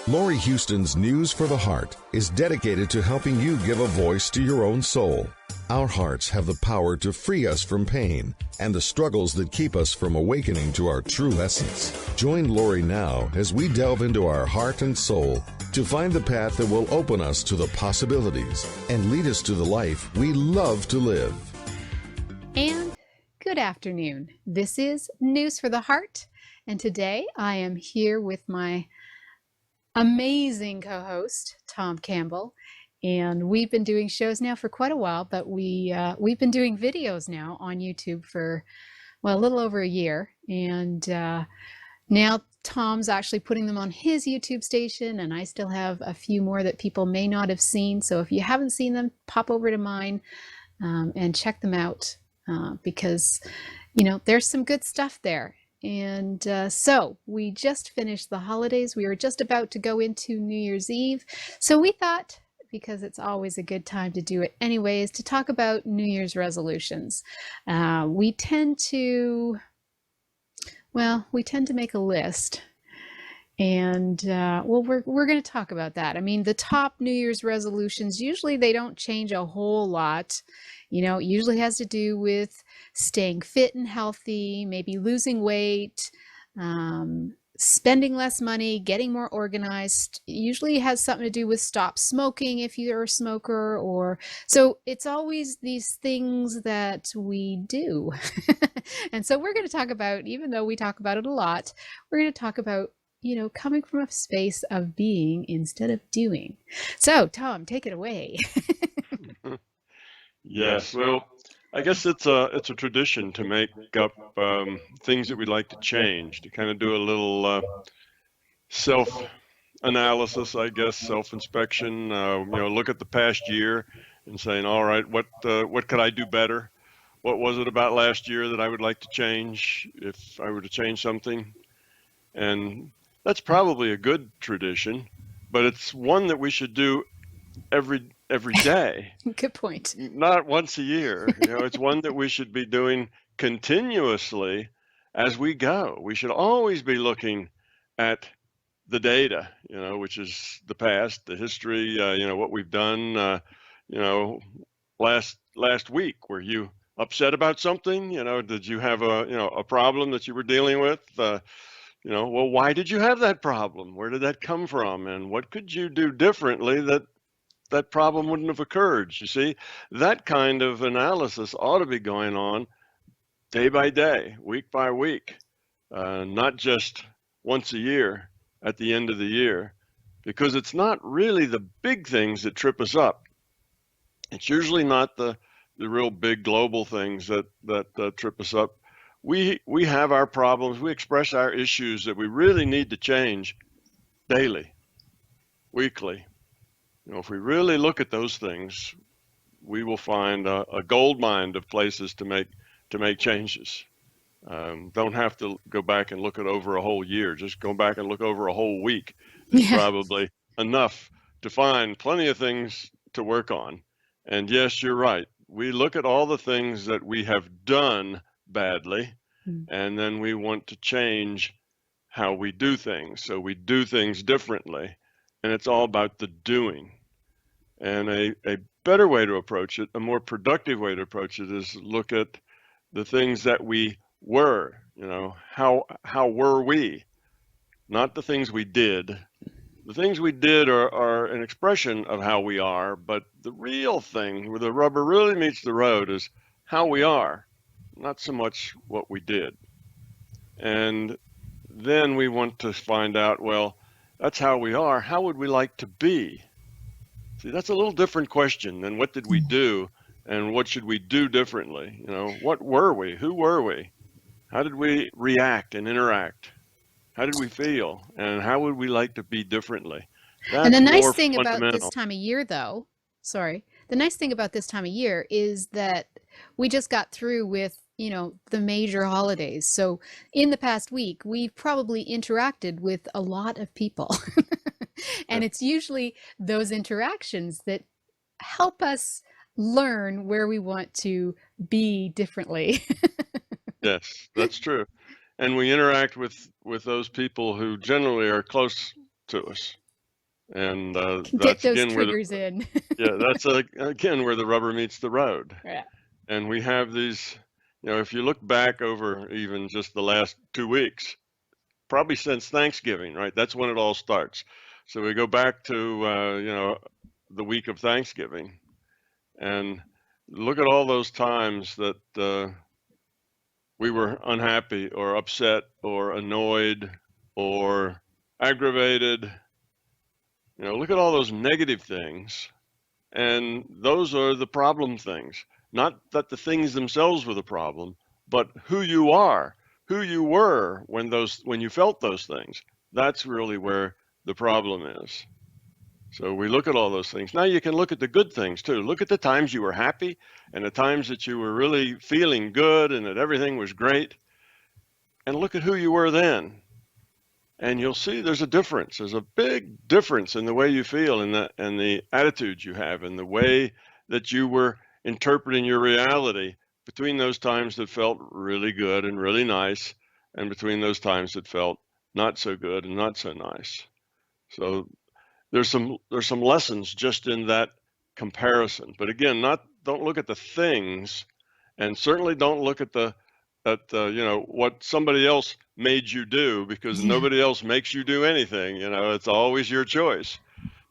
Laurie Huston's News for the Heart is dedicated to helping you give a voice to your own soul. Our hearts have the power to free us from pain and the struggles that keep us from awakening to our true essence. Join Laurie now as we delve into our heart and soul to find the path that will open us to the possibilities and lead us to the life we love to live. And good afternoon. This is News for the Heart, and today I am here with my amazing co-host, Tom Campbell, and we've been doing shows now for quite a while, but we've been doing videos now on YouTube for, well, a little over a year, and now Tom's actually putting them on his YouTube station, and I still have a few more that people may not have seen, so if you haven't seen them, pop over to mine and check them out, because, you know, there's some good stuff there. And so we just finished the holidays. We were just about to go into New Year's Eve. So we thought, because it's always a good time to do it anyways, to talk about New Year's resolutions. We tend to make a list. And well, we're going to talk about that. I mean, the top New Year's resolutions, usually they don't change a whole lot. You know, it usually has to do with staying fit and healthy, maybe losing weight, spending less money, getting more organized. It usually has something to do with stop smoking if you're a smoker, or so it's always these things that we do. And so we're going to talk about, even though we talk about it a lot, we're going to talk about, you know, coming from a space of being instead of doing. So, Tom, take it away. Yes, well, I guess it's a tradition to make up things that we'd like to change, to kind of do a little self-analysis, I guess, self-inspection. You know, look at the past year and saying, all right, what could I do better? What was it about last year that I would like to change if I were to change something? And that's probably a good tradition, but it's one that we should do every day. Good point. Not once a year. You know, it's one that we should be doing continuously as we go. We should always be looking at the data, you know, which is the past, the history, you know, what we've done. You know, last week, were you upset about something? You know, did you have a problem that you were dealing with? You know, well, why did you have that problem? Where did that come from? And what could you do differently that problem wouldn't have occurred? You see, that kind of analysis ought to be going on day by day, week by week, not just once a year at the end of the year, because it's not really the big things that trip us up. It's usually not the real big global things that trip us up. We have our problems, we express our issues that we really need to change daily, weekly. You know, if we really look at those things, we will find a gold mine of places to make changes. Don't have to go back and look at over a whole year. Just go back and look over a whole week is probably enough to find plenty of things to work on. And yes, you're right. We look at all the things that we have done badly, and then we want to change how we do things. So we do things differently, and it's all about the doing. And a better way to approach it, a more productive way to approach it, is look at the things that we were. You know, how were we? Not the things we did. The things we did are an expression of how we are, but the real thing, where the rubber really meets the road, is how we are, not so much what we did. And then we want to find out, well, that's how we are. How would we like to be? See, that's a little different question than what did we do and what should we do differently? You know, what were we? Who were we? How did we react and interact? How did we feel? And how would we like to be differently? That's and the nice more thing about fundamental. this time of year, though, the nice thing about this time of year is that we just got through with, you know, the major holidays. So in the past week, we've probably interacted with a lot of people. And it's usually those interactions that help us learn where we want to be differently. Yes, that's true. And we interact with those people who generally are close to us. And Can get that's those again where triggers in. that's again where the rubber meets the road. Yeah. And we have these, if you look back over even just the last 2 weeks, probably since Thanksgiving, right? That's when it all starts. So we go back to, the week of Thanksgiving and look at all those times that we were unhappy or upset or annoyed or aggravated. Look at all those negative things. And those are the problem things. Not that the things themselves were the problem, but who you are, who you were when you felt those things. That's really where the problem is. So we look at all those things. Now you can look at the good things too. Look at the times you were happy and the times that you were really feeling good and that everything was great. And look at who you were then. And you'll see there's a difference. There's a big difference in the way you feel and the attitudes you have and the way that you were interpreting your reality between those times that felt really good and really nice and between those times that felt not so good and not so nice. So there's some lessons just in that comparison. But again, don't look at the things, and certainly don't look at what somebody else made you do, because Yeah. nobody else makes you do anything. It's always your choice.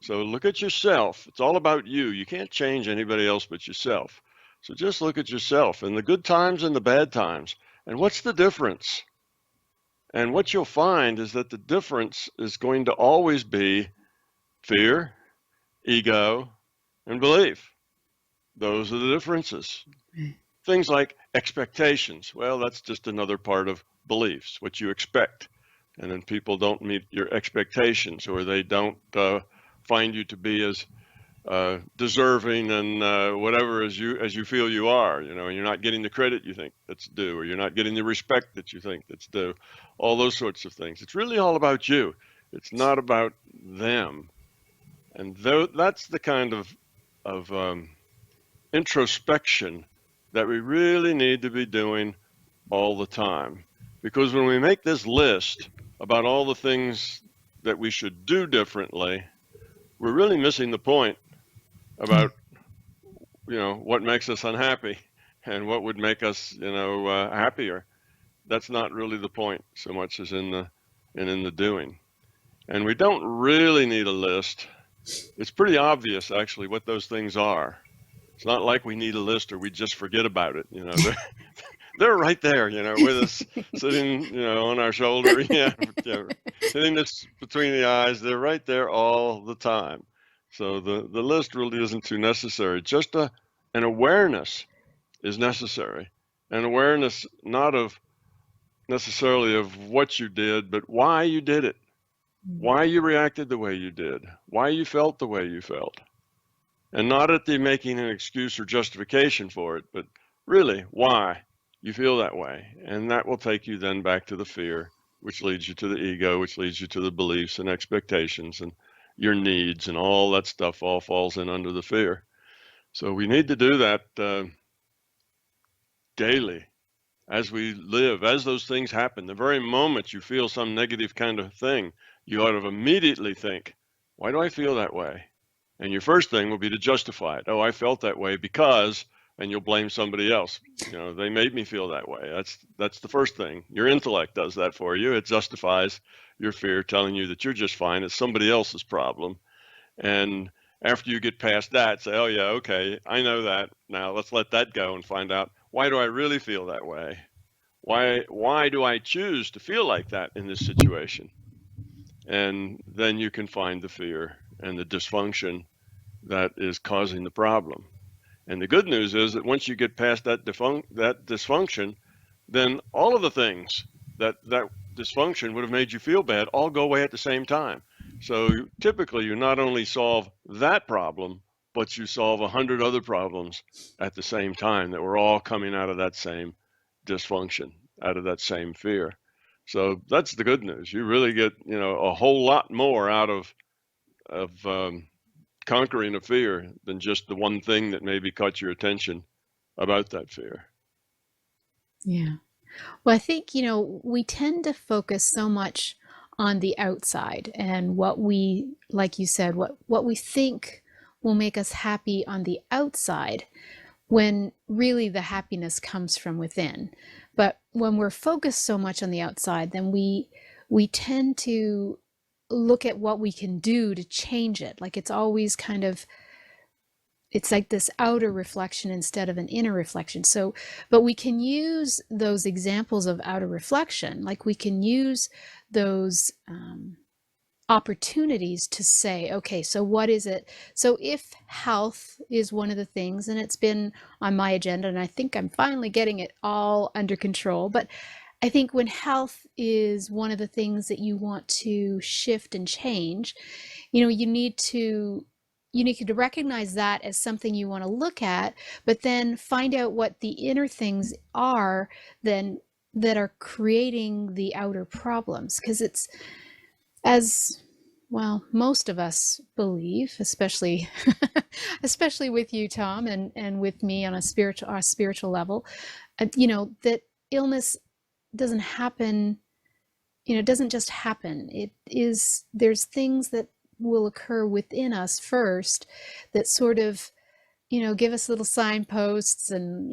So look at yourself. It's all about you. You can't change anybody else but yourself. So just look at yourself and the good times and the bad times. And what's the difference? And what you'll find is that the difference is going to always be fear, ego, and belief. Those are the differences. Things like expectations. Well, that's just another part of beliefs, what you expect. And then people don't meet your expectations, or they don't find you to be as deserving and whatever as you feel you are, and you're not getting the credit you think that's due, or you're not getting the respect that you think that's due, all those sorts of things. It's really all about you. It's not about them. And that's the kind of introspection that we really need to be doing all the time. Because when we make this list about all the things that we should do differently, we're really missing the point about, what makes us unhappy and what would make us, happier. That's not really the point so much as in the doing. And we don't really need a list. It's pretty obvious, actually, what those things are. It's not like we need a list or we just forget about it. They're right there, with us, sitting, on our shoulder, hitting this between the eyes. They're right there all the time. So the list really isn't too necessary. Just an awareness is necessary. An awareness not of necessarily of what you did, but why you did it, why you reacted the way you did, why you felt the way you felt. And not at the making an excuse or justification for it, but really why you feel that way. And that will take you then back to the fear, which leads you to the ego, which leads you to the beliefs and expectations and your needs, and all that stuff all falls in under the fear. So we need to do that daily as we live, as those things happen. The very moment you feel some negative kind of thing, you ought to immediately think, why do I feel that way? And your first thing will be to justify it. Oh, I felt that way because, and you'll blame somebody else. They made me feel that way. That's the first thing. Your intellect does that for you. It justifies your fear, telling you that you're just fine. It's somebody else's problem. And after you get past that, say, oh yeah, okay, I know that. Now let's let that go and find out, why do I really feel that way? Why do I choose to feel like that in this situation? And then you can find the fear and the dysfunction that is causing the problem. And the good news is that once you get past that dysfunction, then all of the things that dysfunction would have made you feel bad all go away at the same time. So typically you not only solve that problem, but you solve 100 other problems at the same time that were all coming out of that same dysfunction, out of that same fear. So that's the good news. You really get, a whole lot more out of conquering a fear than just the one thing that maybe caught your attention about that fear. Yeah. Well, I think, we tend to focus so much on the outside and what we, like you said, what we think will make us happy on the outside, when really the happiness comes from within. But when we're focused so much on the outside, then we tend to look at what we can do to change it. Like it's always kind of, it's like this outer reflection instead of an inner reflection. So, but we can use those examples of outer reflection, like we can use those opportunities to say, okay, so what is it? So if health is one of the things, and it's been on my agenda, and I think I'm finally getting it all under control, but I think when health is one of the things that you want to shift and change, you need to recognize that as something you want to look at, but then find out what the inner things are then that are creating the outer problems. Because it's, as well, most of us believe, especially especially with you, Tom, and with me on a spiritual level, that illness doesn't happen, it doesn't just happen. There's things that will occur within us first that sort of, give us little signposts and,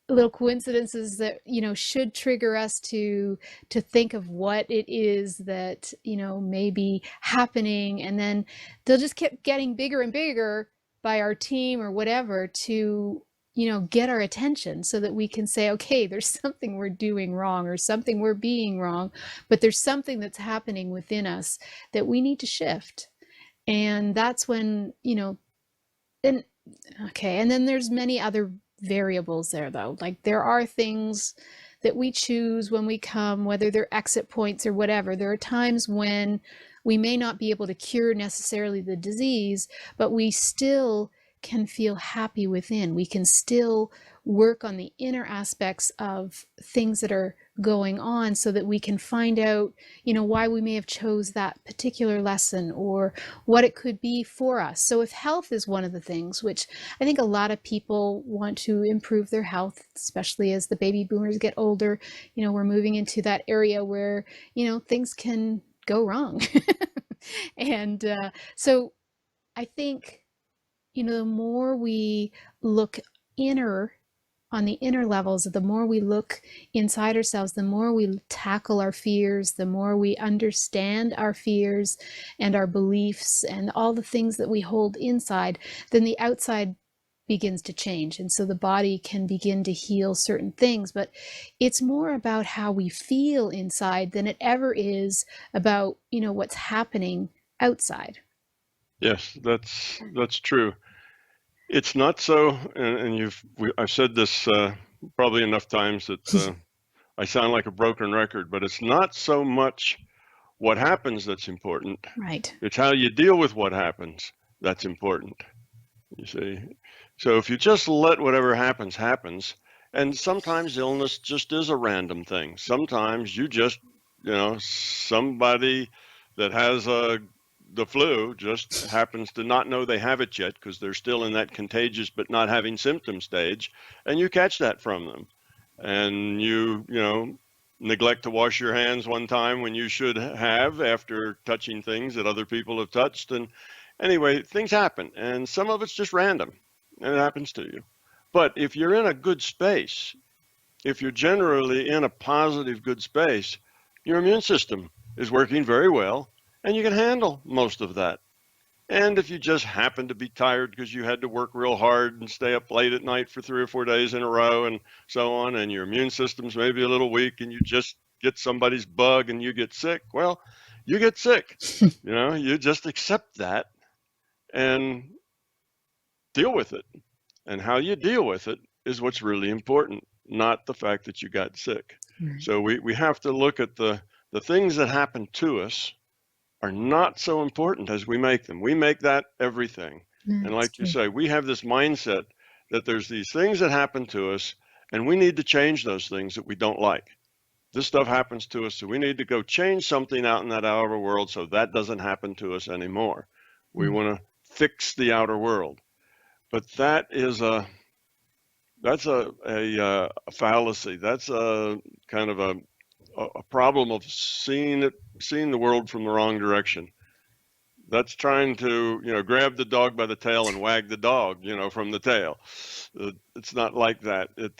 little coincidences that, should trigger us to think of what it is that, may be happening. And then they'll just keep getting bigger and bigger by our team or whatever to, get our attention so that we can say, okay, there's something we're doing wrong or something we're being wrong, but there's something that's happening within us that we need to shift. And that's when, then, okay. And then there's many other variables there though. Like there are things that we choose when we come, whether they're exit points or whatever. There are times when we may not be able to cure necessarily the disease, but we still can feel happy within. We can still work on the inner aspects of things that are going on so that we can find out, why we may have chose that particular lesson or what it could be for us. So if health is one of the things, which I think a lot of people want to improve their health, especially as the baby boomers get older, we're moving into that area where, things can go wrong. And so I think, the more we look inner, on the inner levels, the more we look inside ourselves, the more we tackle our fears, the more we understand our fears and our beliefs and all the things that we hold inside, then the outside begins to change. And so the body can begin to heal certain things, but it's more about how we feel inside than it ever is about, what's happening outside. Yes, that's true. It's not so, and I've said this probably enough times that I sound like a broken record, but it's not so much what happens that's important. Right. It's how you deal with what happens that's important, you see. So if you just let whatever happens, and sometimes illness just is a random thing. Sometimes you just, somebody that has the flu just happens to not know they have it yet because they're still in that contagious but not having symptom stage, and you catch that from them. And you neglect to wash your hands one time when you should have after touching things that other people have touched. And anyway, things happen, and some of it's just random, and it happens to you. But if you're in a good space, if you're generally in a positive, good space, your immune system is working very well, and you can handle most of that. And if you just happen to be tired because you had to work real hard and stay up late at night for 3 or 4 days in a row and so on, and your immune system's maybe a little weak and you just get somebody's bug and you get sick, well, you get sick. You just accept that and deal with it. And how you deal with it is what's really important, not the fact that you got sick. Right. So we have to look at the things that happen to us are not so important as we make them. We make that everything. And like you say, we have this mindset that there's these things that happen to us, and we need to change those things that we don't like. This stuff happens to us, so we need to go change something out in that outer world so that doesn't happen to us anymore. We want to fix the outer world. But that's a fallacy. That's a kind of a problem of seeing the world from the wrong direction. That's trying to, grab the dog by the tail and wag the dog, from the tail. It's not like that. It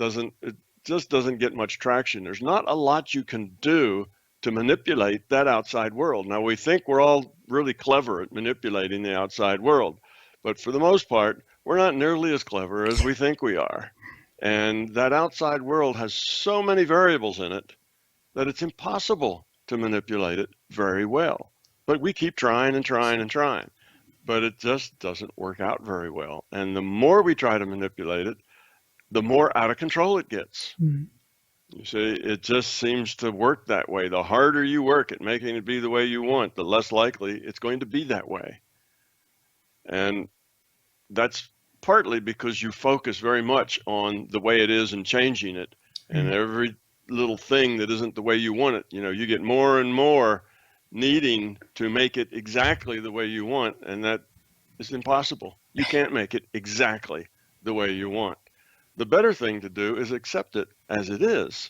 just doesn't get much traction. There's not a lot you can do to manipulate that outside world. Now, we think we're all really clever at manipulating the outside world, but for the most part, we're not nearly as clever as we think we are. And that outside world has so many variables in it that it's impossible to manipulate it very well. But we keep trying and trying and trying, but it just doesn't work out very well. And the more we try to manipulate it, the more out of control it gets. Mm. You see, it just seems to work that way. The harder you work at making it be the way you want, the less likely it's going to be that way. And that's partly because you focus very much on the way it is and changing it. And every little thing that isn't the way you want it, you get more and more needing to make it exactly the way you want, and that is impossible. You can't make it exactly the way you want. The better thing to do is accept it as it is,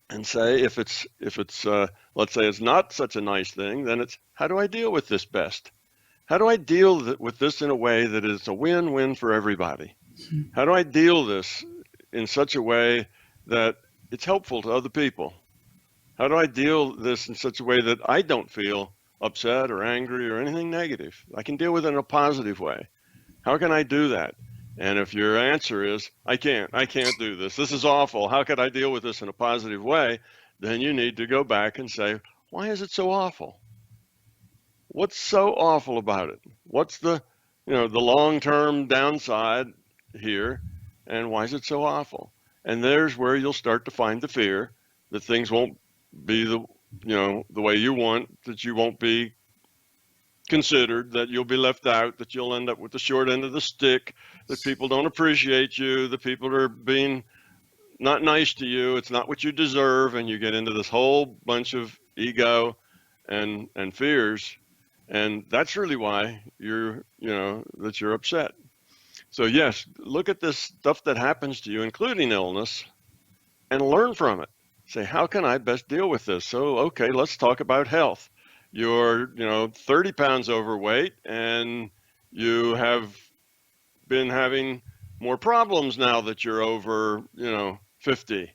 and say if it's let's say it's not such a nice thing, then it's, how do I deal with this best? How do I deal with this in a way that is a win-win for everybody? How do I deal this in such a way that it's helpful to other people? How do I deal this in such a way that I don't feel upset or angry or anything negative? I can deal with it in a positive way. How can I do that? And if your answer is, I can't do this, this is awful, how could I deal with this in a positive way? Then you need to go back and say, why is it so awful? What's so awful about it? What's the long-term downside here, and why is it so awful? And there's where you'll start to find the fear that things won't be the way you want, that you won't be considered, that you'll be left out, that you'll end up with the short end of the stick, that people don't appreciate you, that people are being not nice to you, it's not what you deserve, and you get into this whole bunch of ego and fears, and that's really why you're upset. So yes, look at this stuff that happens to you, including illness, and learn from it. Say, how can I best deal with this? So, okay, let's talk about health. You're, 30 pounds overweight, and you have been having more problems now that you're over, 50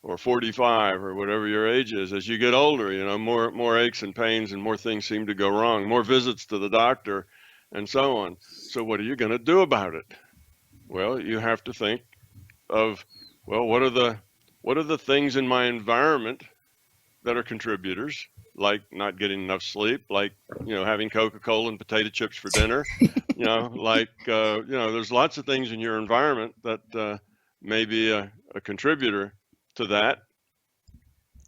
or 45 or whatever your age is. As you get older, more aches and pains and more things seem to go wrong, more visits to the doctor and so on. So what are you going to do about it? Well, you have to think of, well, what are the things in my environment that are contributors, like not getting enough sleep, like, having Coca-Cola and potato chips for dinner, there's lots of things in your environment that may be a contributor to that.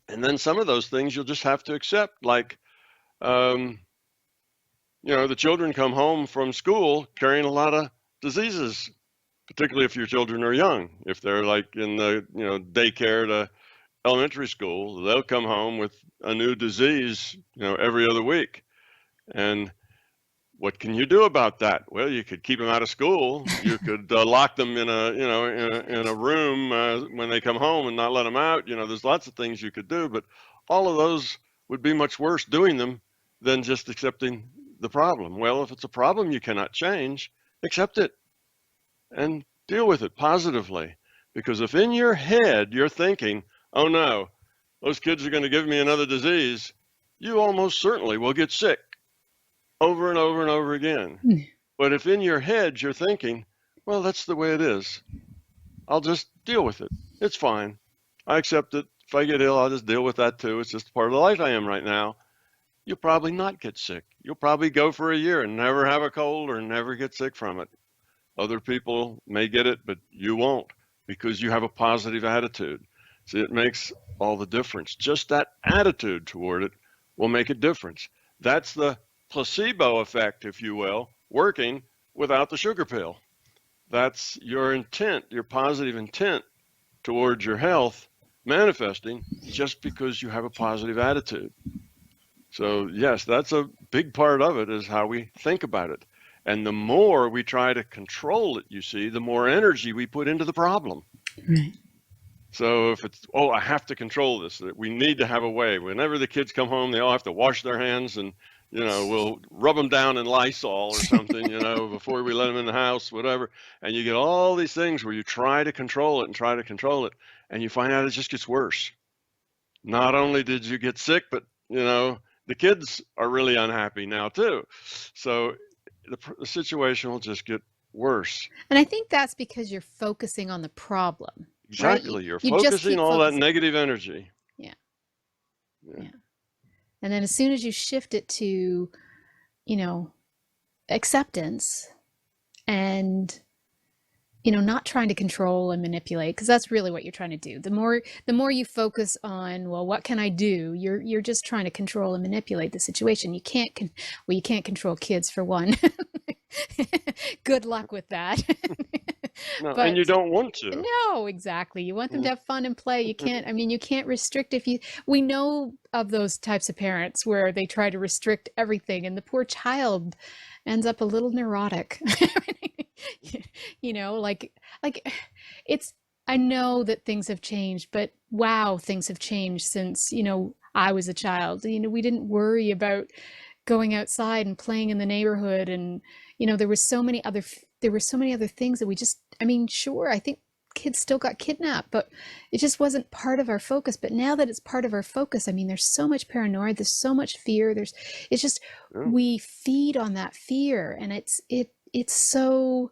And then some of those things you'll just have to accept, like, the children come home from school carrying a lot of diseases, particularly if your children are young. If they're like in the, daycare to elementary school, they'll come home with a new disease, every other week. And what can you do about that? Well, you could keep them out of school. You could lock them in a room when they come home and not let them out. There's lots of things you could do, but all of those would be much worse doing them than just accepting the problem. Well, if it's a problem you cannot change, accept it and deal with it positively. Because if in your head you're thinking, oh no, those kids are going to give me another disease, you almost certainly will get sick over and over and over again. But if in your head you're thinking, well, that's the way it is, I'll just deal with it, it's fine, I accept it, if I get ill, I'll just deal with that too, it's just part of the life I am right now, you'll probably not get sick. You'll probably go for a year and never have a cold or never get sick from it. Other people may get it, but you won't, because you have a positive attitude. See, it makes all the difference. Just that attitude toward it will make a difference. That's the placebo effect, if you will, working without the sugar pill. That's your intent, your positive intent towards your health manifesting just because you have a positive attitude. So yes, that's a big part of it, is how we think about it. And the more we try to control it, you see, the more energy we put into the problem. Right. So if it's, oh, I have to control this, that we need to have a way. Whenever the kids come home, they all have to wash their hands, and, we'll rub them down in Lysol or something, before we let them in the house, whatever. And you get all these things where you try to control it and try to control it, and you find out it just gets worse. Not only did you get sick, but, the kids are really unhappy now too. So the situation will just get worse. And I think that's because you're focusing on the problem. Exactly. Right? You're you just focusing keep all that focusing. negative energy. Yeah. And then as soon as you shift it to, acceptance and, not trying to control and manipulate, because that's really what you're trying to do. The more you focus on, well, what can I do? You're just trying to control and manipulate the situation. You can't control kids, for one. Good luck with that. No, But and you don't want to. no, exactly. You want them to have fun and play. You can't restrict we know of those types of parents where they try to restrict everything, and the poor child ends up a little neurotic. I know that things have changed, but wow, things have changed since, I was a child. We didn't worry about going outside and playing in the neighborhood, and there were so many other things that we just, sure, I think kids still got kidnapped, but it just wasn't part of our focus. But now that it's part of our focus, there's so much paranoia, there's so much fear, we feed on that fear, and it's so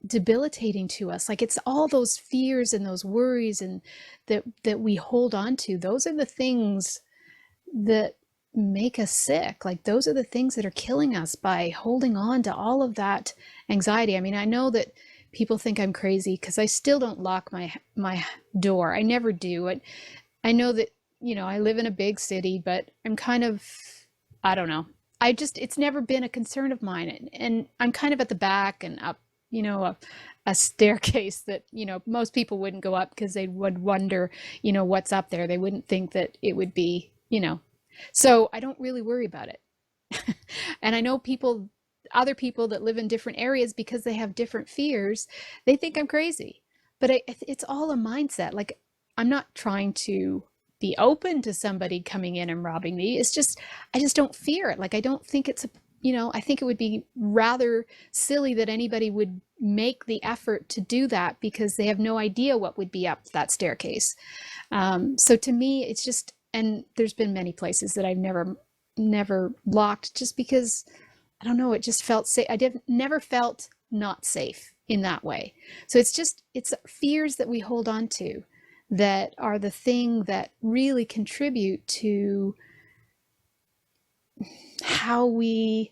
debilitating to us. Like, it's all those fears and those worries and that we hold on to. Those are the things that make us sick. Like, those are the things that are killing us by holding on to all of that anxiety. I know that people think I'm crazy because I still don't lock my door. I never do. I know that, I live in a big city, but I'm kind of, I don't know. It's never been a concern of mine. And I'm kind of at the back and up, a staircase that, most people wouldn't go up because they would wonder, what's up there. They wouldn't think that it would be, so I don't really worry about it. And I know other people that live in different areas, because they have different fears, they think I'm crazy. But it's all a mindset. Like, I'm not trying to be open to somebody coming in and robbing me. It's just, I just don't fear it. Like, I don't think I think it would be rather silly that anybody would make the effort to do that, because they have no idea what would be up that staircase. So to me, it's just, and there's been many places that I've never locked, just because, I don't know, it just felt safe. Never felt not safe in that way. So it's fears that we hold on to that are the thing that really contribute to how we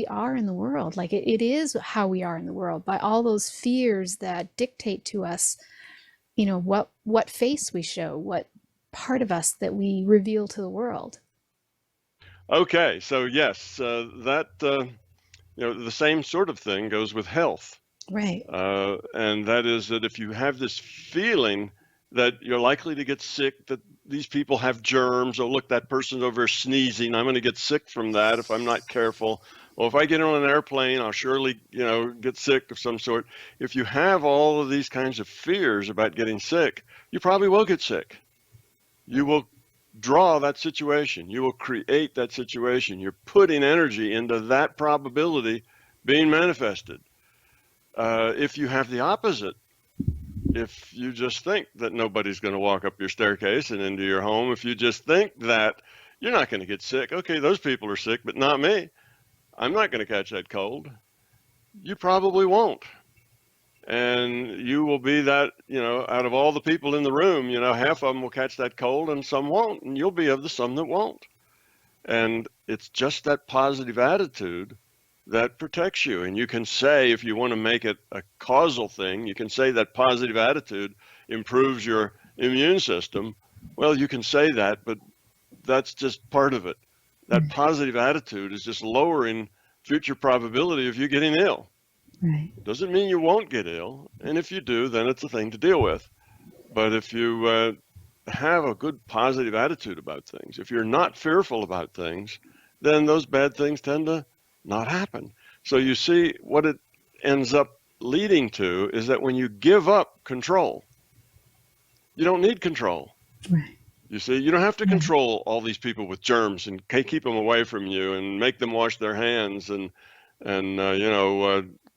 are in the world. Like, it is how we are in the world, by all those fears that dictate to us, what face we show, what part of us that we reveal to the world. Okay, so yes, the same sort of thing goes with health. Right. And that is that if you have this feeling that you're likely to get sick, that these people have germs, oh, look, that person's over sneezing, I'm going to get sick from that if I'm not careful. Well, if I get on an airplane, I'll surely, get sick of some sort. If you have all of these kinds of fears about getting sick, you probably will get sick. You will draw that situation. You will create that situation. You're putting energy into that probability being manifested. If you have the opposite, if you just think that nobody's going to walk up your staircase and into your home, if you just think that you're not going to get sick, okay, those people are sick, but not me. I'm not going to catch that cold. You probably won't. And you will be that, out of all the people in the room, half of them will catch that cold and some won't, and you'll be of the some that won't. And it's just that positive attitude that protects you. And you can say, if you want to make it a causal thing, you can say that positive attitude improves your immune system. Well, you can say that, but that's just part of it. That positive attitude is just lowering future probability of you getting ill. Right. Doesn't mean you won't get ill. And if you do, then it's a thing to deal with. But if you have a good positive attitude about things, if you're not fearful about things, then those bad things tend to not happen. So you see, what it ends up leading to is that when you give up control, You don't need control. Right. You see, you don't have to Right. control all these people with germs and keep them away from you and make them wash their hands and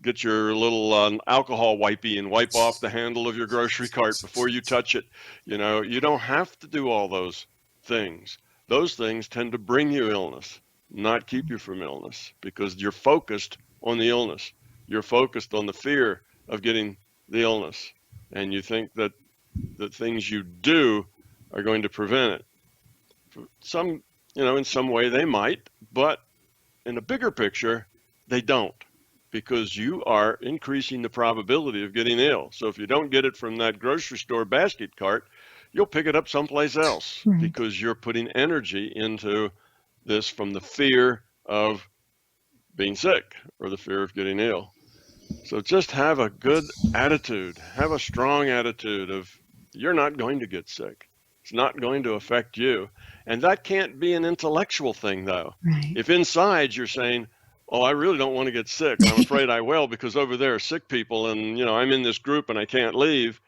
get your little alcohol wipey and wipe off the handle of your grocery cart before you touch it. You don't have to do all those things. Those things tend to bring you illness, not keep you from illness, because you're focused on the illness. You're focused on the fear of getting the illness, and you think that the things you do are going to prevent it. In some way they might, but in a bigger picture, they don't, because you are increasing the probability of getting ill. So if you don't get it from that grocery store basket cart, you'll pick it up someplace else, Right. because you're putting energy into this from the fear of being sick or the fear of getting ill. So just have a good attitude, have a strong attitude of you're not going to get sick. It's not going to affect you. And that can't be an intellectual thing, though. Right. If inside you're saying, oh, I really don't want to get sick, I'm afraid I will, because over there are sick people and, I'm in this group and I can't leave.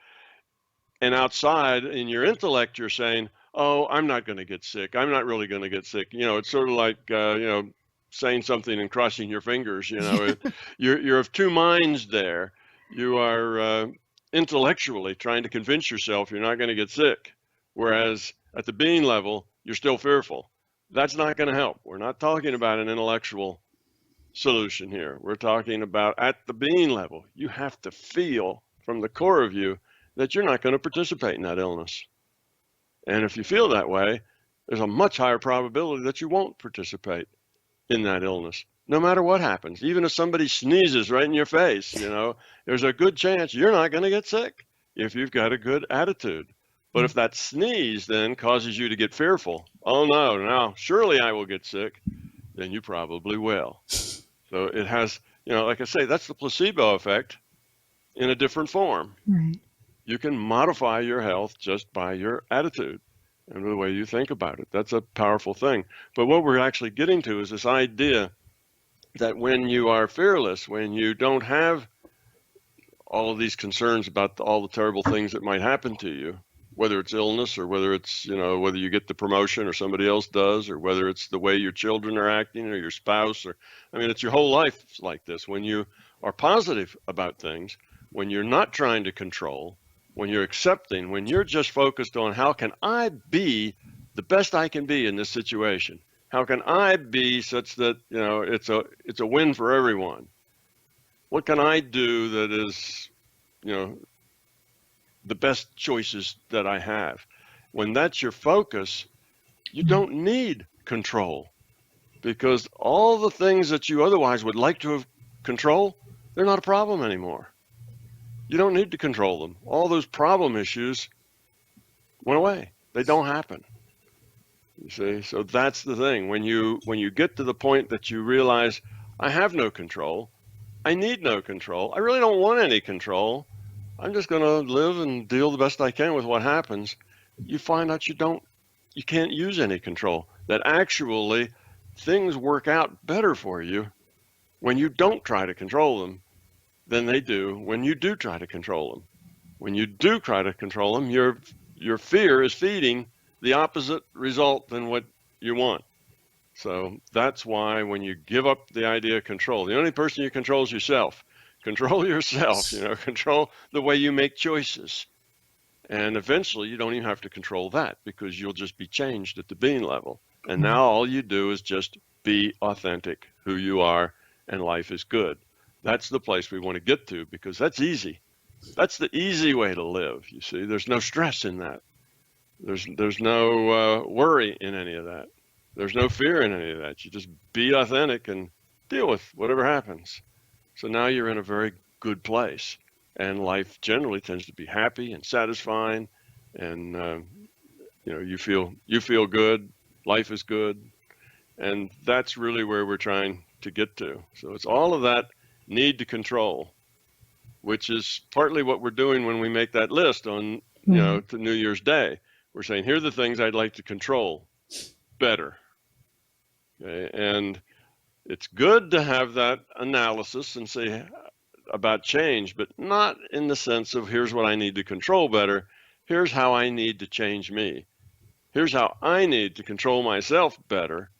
And outside in your intellect, you're saying, oh, I'm not going to get sick. I'm not really going to get sick. It's sort of like, saying something and crossing your fingers. You're of two minds there. You are intellectually trying to convince yourself you're not going to get sick, whereas at the being level, you're still fearful. That's not going to help. We're not talking about an intellectual solution here. We're talking about at the being level. You have to feel from the core of you that you're not going to participate in that illness. And if you feel that way, there's a much higher probability that you won't participate in that illness, no matter what happens. Even if somebody sneezes right in your face, there's a good chance you're not going to get sick if you've got a good attitude. But if that sneeze then causes you to get fearful, oh no, now surely I will get sick, then you probably will. So it has, like I say, that's the placebo effect in a different form. Right. You can modify your health just by your attitude and the way you think about it. That's a powerful thing. But what we're actually getting to is this idea that when you are fearless, when you don't have all of these concerns about all the terrible things that might happen to you, whether it's illness or whether it's, whether you get the promotion or somebody else does, or whether it's the way your children are acting or your spouse, it's your whole life like this. When you are positive about things, when you're not trying to control, when you're accepting, when you're just focused on how can I be the best I can be in this situation? How can I be such that, it's a win for everyone? What can I do that is, the best choices that I have? When that's your focus, you don't need control, because all the things that you otherwise would like to have control, they're not a problem anymore. You don't need to control them. All those problem issues went away. They don't happen. You see, so that's the thing. When you get to the point that you realize, I have no control, I need no control, I really don't want any control, I'm just going to live and deal the best I can with what happens, you find out you can't use any control. That actually things work out better for you when you don't try to control them than they do when you do try to control them. When you do try to control them, your fear is feeding the opposite result than what you want. So that's why when you give up the idea of control, the only person you control is yourself. Control yourself, control the way you make choices. And eventually you don't even have to control that, because you'll just be changed at the being level. And now all you do is just be authentic, who you are, and life is good. That's the place we want to get to, because that's easy. That's the easy way to live. You see, there's no stress in that. There's no worry in any of that. There's no fear in any of that. You just be authentic and deal with whatever happens. So now you're in a very good place, and life generally tends to be happy and satisfying, and you feel good. Life is good, and that's really where we're trying to get to. So it's all of that need to control, which is partly what we're doing when we make that list on, to New Year's Day. We're saying, here are the things I'd like to control better. Okay? And it's good to have that analysis and say about change, but not in the sense of here's what I need to control better. here's how I need to change me. Here's how I need to control myself better.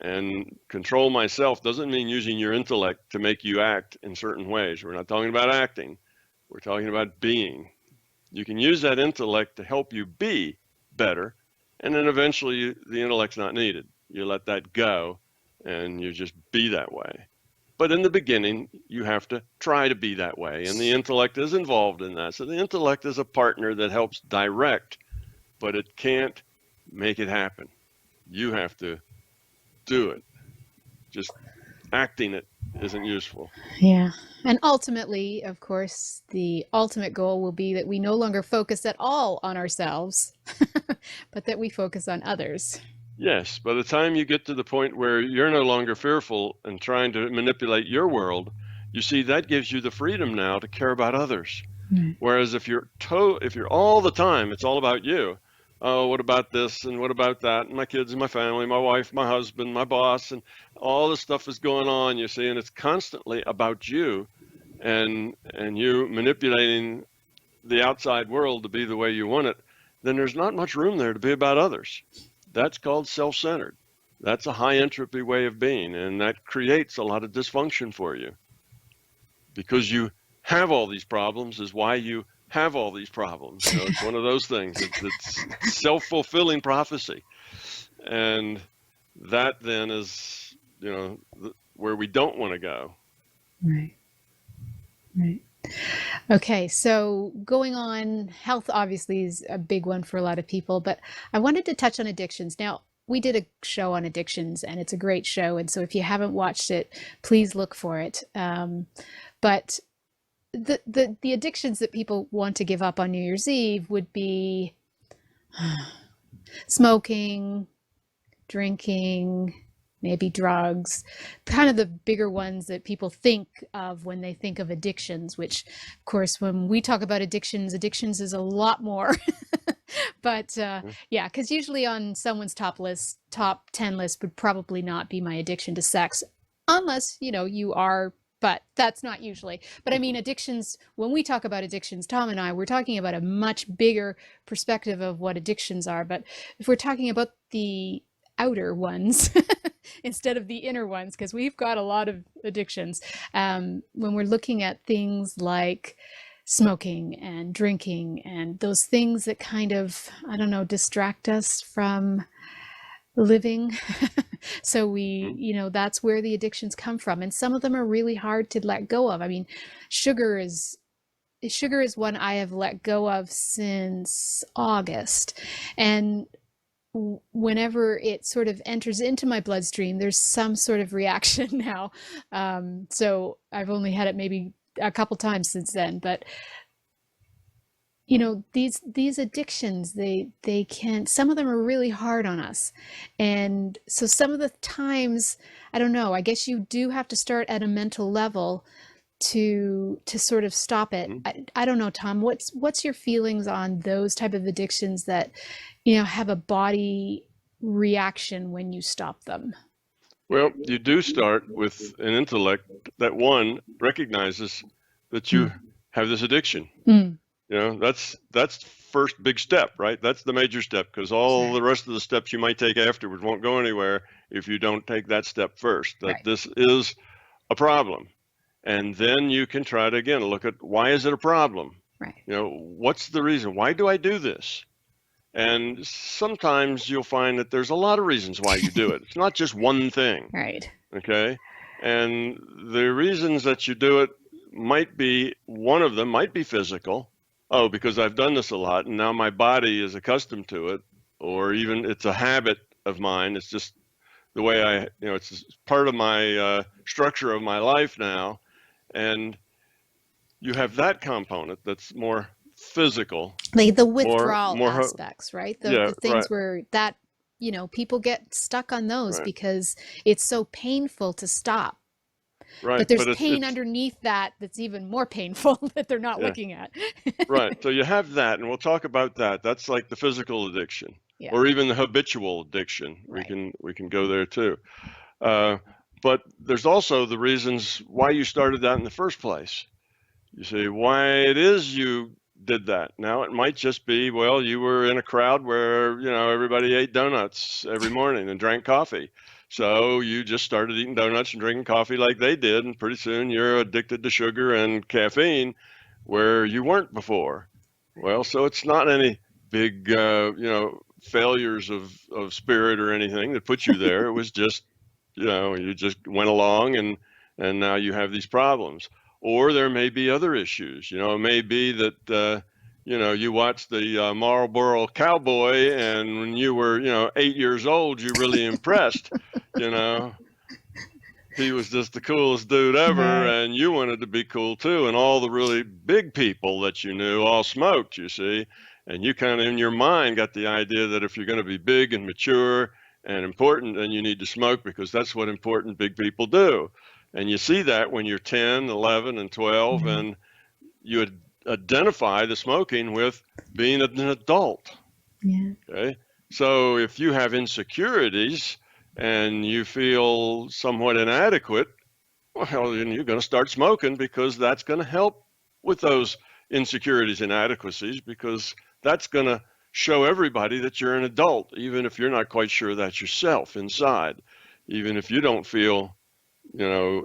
And control myself doesn't mean using your intellect to make you act in certain ways. We're not talking about acting. We're talking about being. You can use that intellect to help you be better, and then eventually the intellect's not needed. You let that go, and you just be that way. But in the beginning, you have to try to be that way, and the intellect is involved in that. So the intellect is a partner that helps direct, but it can't make it happen. You have to do it. Just acting it isn't useful. Yeah. And ultimately, of course, the ultimate goal will be that we no longer focus at all on ourselves, but that we focus on others. Yes, by the time you get to the point where you're no longer fearful and trying to manipulate your world, you see that gives you the freedom now to care about others. Right. Whereas if you're all the time, it's all about you. Oh, what about this and what about that? And my kids and my family, my wife, my husband, my boss, and all this stuff is going on, you see, and it's constantly about you and you manipulating the outside world to be the way you want it, then there's not much room there to be about others. That's called self-centered. That's a high entropy way of being, and that creates a lot of dysfunction for you. Because you have all these problems is why you have all these problems. You know, it's one of those things. It's self-fulfilling prophecy. And that then is, you know, where we don't want to go. Right. Right. Okay, so going on, health obviously is a big one for a lot of people, but I wanted to touch on addictions. Now, we did a show on addictions, and it's a great show, and so if you haven't watched it, please look for it. But the addictions that people want to give up on New Year's Eve would be smoking, drinking, maybe drugs, kind of the bigger ones that people think of when they think of addictions, which, of course, when we talk about addictions is a lot more. But yeah, because usually on someone's top 10 list would probably not be my addiction to sex, unless, you know, you are, but that's not usually. But I mean, addictions, when we talk about addictions, Tom and I, we're talking about a much bigger perspective of what addictions are. But if we're talking about the outer ones instead of the inner ones, because we've got a lot of addictions, when we're looking at things like smoking and drinking and those things that kind of, I don't know, distract us from living. So we, you know, that's where the addictions come from. And some of them are really hard to let go of. I mean, sugar is one I have let go of since August. And whenever it sort of enters into my bloodstream, there's some sort of reaction now. So I've only had it maybe a couple times since then, but you know, these addictions, they can, some of them are really hard on us. And so some of the times, I don't know, I guess you do have to start at a mental level to sort of stop it. I don't know, Tom, what's your feelings on those type of addictions that, you know, have a body reaction when you stop them? Well, you do start with an intellect that one recognizes that you have this addiction. You know, that's the first big step, right? That's the major step, because all the rest of the steps you might take afterwards won't go anywhere if you don't take that step first, that this is a problem. And then you can try to, again, look at, why is it a problem? Right. You know, what's the reason? Why do I do this? And sometimes you'll find that there's a lot of reasons why you do it. It's not just one thing. Right. Okay. And the reasons that you do it might be, one of them might be physical. Oh, because I've done this a lot and now my body is accustomed to it, or even it's a habit of mine. It's just the way I, you know, it's part of my structure of my life now. And you have that component that's more physical. Like the withdrawal aspects, right? The things right. where that, you know, people get stuck on those because it's so painful to stop. Right. But there's pain underneath that's even more painful that they're not looking at. Right. So you have that, and we'll talk about that. That's like the physical addiction, or even the habitual addiction. Right. We can go there too. But there's also the reasons why you started that in the first place. You see, why it is you did that. Now it might just be, well, you were in a crowd where, everybody ate donuts every morning and drank coffee. So you just started eating donuts and drinking coffee like they did, and pretty soon you're addicted to sugar and caffeine where you weren't before. Well, so it's not any big, failures of spirit or anything that put you there. It was just, you just went along and now you have these problems. Or there may be other issues. It may be that, you watched the Marlboro Cowboy, and when you were, 8 years old, you really impressed. He was just the coolest dude ever, Right. and you wanted to be cool too. And all the really big people that you knew all smoked, you see. And you kind of in your mind got the idea that if you're going to be big and mature and important, then you need to smoke because that's what important big people do. And you see that when you're 10, 11, and 12, Right. and you identify the smoking with being an adult. Yeah. Okay. So if you have insecurities and you feel somewhat inadequate, well, then you're going to start smoking because that's going to help with those insecurities and inadequacies, because that's going to show everybody that you're an adult, even if you're not quite sure that's yourself inside, even if you don't feel,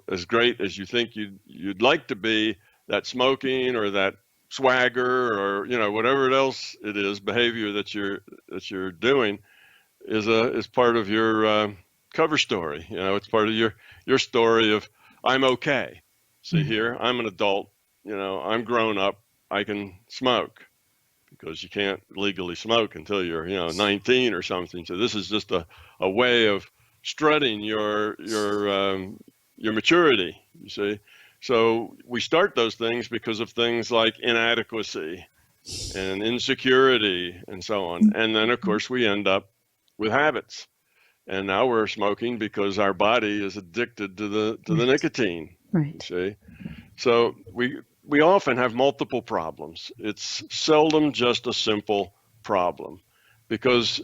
as great as you think you'd like to be. That smoking or that swagger or whatever else it is, behavior that you're doing is part of your cover story. It's part of your story of I'm okay. See here, I'm an adult. I'm grown up. I can smoke, because you can't legally smoke until you're 19 or something. So this is just a way of strutting your maturity. You see. So we start those things because of things like inadequacy and insecurity and so on. And then, of course, we end up with habits. And now we're smoking because our body is addicted to the nicotine. Right. See? So we often have multiple problems. It's seldom just a simple problem, because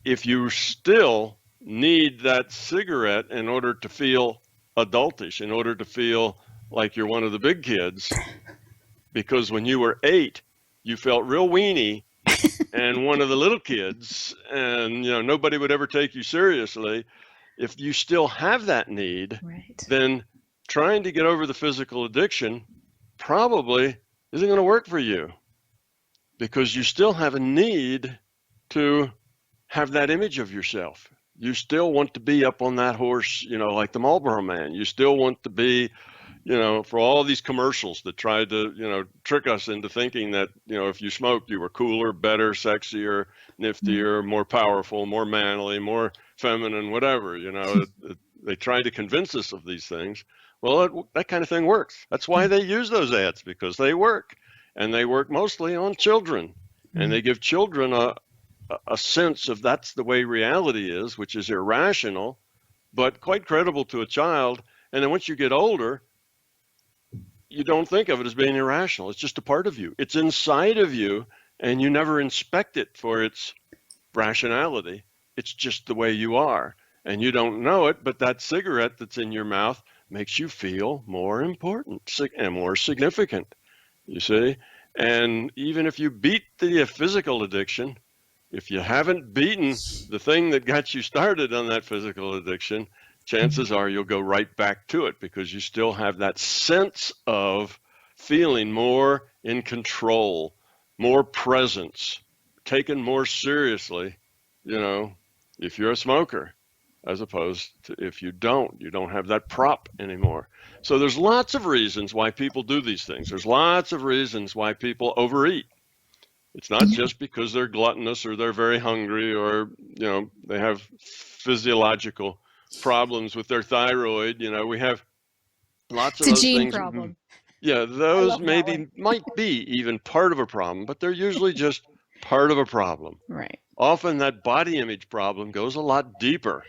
if you still need that cigarette in order to feel adultish, in order to feel like you're one of the big kids, because when you were 8, you felt real weenie and one of the little kids, and nobody would ever take you seriously. If you still have that need, Right. then trying to get over the physical addiction probably isn't going to work for you, because you still have a need to have that image of yourself. You still want to be up on that horse, like the Marlboro Man. You still want to be, for all these commercials that tried to, trick us into thinking that, if you smoked, you were cooler, better, sexier, niftier, more powerful, more manly, more feminine, whatever, they tried to convince us of these things. Well, that kind of thing works. That's why they use those ads, because they work, and they work mostly on children, and they give children a sense of that's the way reality is, which is irrational, but quite credible to a child. And then once you get older, you don't think of it as being irrational. It's just a part of you. It's inside of you, and you never inspect it for its rationality. It's just the way you are, and you don't know it, but that cigarette that's in your mouth makes you feel more important and more significant, you see? And even if you beat the physical addiction, if you haven't beaten the thing that got you started on that physical addiction, chances are you'll go right back to it, because you still have that sense of feeling more in control, more presence, taken more seriously, if you're a smoker, as opposed to if you don't have that prop anymore. So there's lots of reasons why people do these things. There's lots of reasons why people overeat. It's not just because they're gluttonous or they're very hungry or, they have physiological problems with their thyroid. We have lots of It's a those gene things. problem. Yeah, I those love that one. might be even part of a problem, but they're usually just part of a problem. Right. Often that body image problem goes a lot deeper,